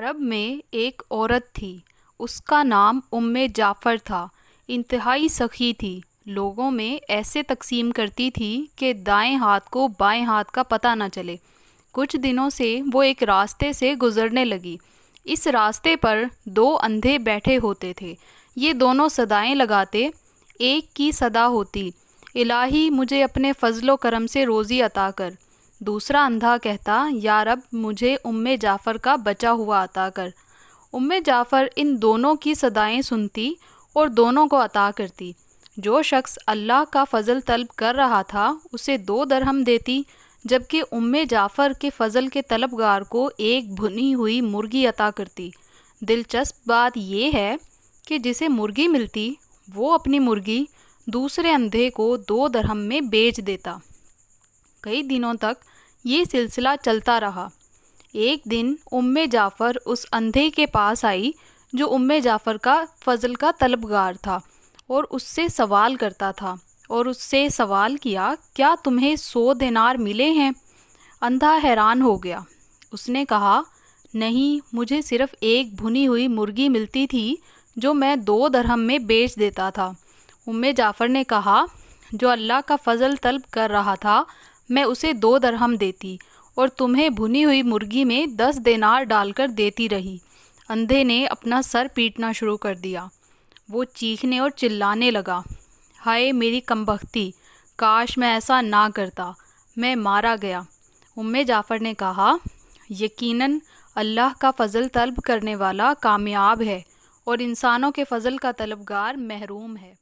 عرب میں ایک عورت تھی، اس کا نام جعفر تھا۔ انتہائی سخی تھی، لوگوں میں ایسے تقسیم کرتی تھی کہ دائیں ہاتھ کو بائیں ہاتھ کا پتہ نہ چلے۔ کچھ دنوں سے وہ ایک راستے سے گزرنے لگی۔ اس راستے پر دو اندھے بیٹھے ہوتے تھے۔ یہ دونوں صدائیں لگاتے۔ ایک کی صدا ہوتی، الہی مجھے اپنے فضل و کرم سے روزی عطا کر۔ دوسرا اندھا کہتا، یا رب مجھے جعفر کا بچا ہوا عطا کر۔ جعفر ان دونوں کی صدائیں سنتی اور دونوں کو عطا کرتی۔ جو شخص اللہ کا فضل طلب کر رہا تھا اسے 2 درہم دیتی، جبکہ جعفر کے فضل کے طلبگار کو ایک بھنی ہوئی مرغی عطا کرتی۔ دلچسپ بات یہ ہے کہ جسے مرغی ملتی وہ اپنی مرغی دوسرے اندھے کو 2 درہم میں بیچ دیتا۔ کئی دنوں تک یہ سلسلہ چلتا رہا۔ ایک دن جعفر اس اندھے کے پاس آئی جو جعفر کا فضل کا طلبگار تھا اور اس سے سوال کرتا تھا، اور اس سے سوال کیا، کیا تمہیں 100 دینار ملے ہیں؟ اندھا حیران ہو گیا۔ اس نے کہا، نہیں، مجھے صرف ایک بھنی ہوئی مرغی ملتی تھی جو میں 2 درہم میں بیچ دیتا تھا۔ جعفر نے کہا، جو اللہ کا فضل طلب کر رہا تھا میں اسے 2 درہم دیتی اور تمہیں بھنی ہوئی مرغی میں 10 دینار ڈال کر دیتی رہی۔ اندھے نے اپنا سر پیٹنا شروع کر دیا۔ وہ چیخنے اور چلانے لگا، ہائے میری کمبختی، کاش میں ایسا نہ کرتا، میں مارا گیا۔ جعفر نے کہا، یقیناً اللہ کا فضل طلب کرنے والا کامیاب ہے اور انسانوں کے فضل کا طلبگار محروم ہے۔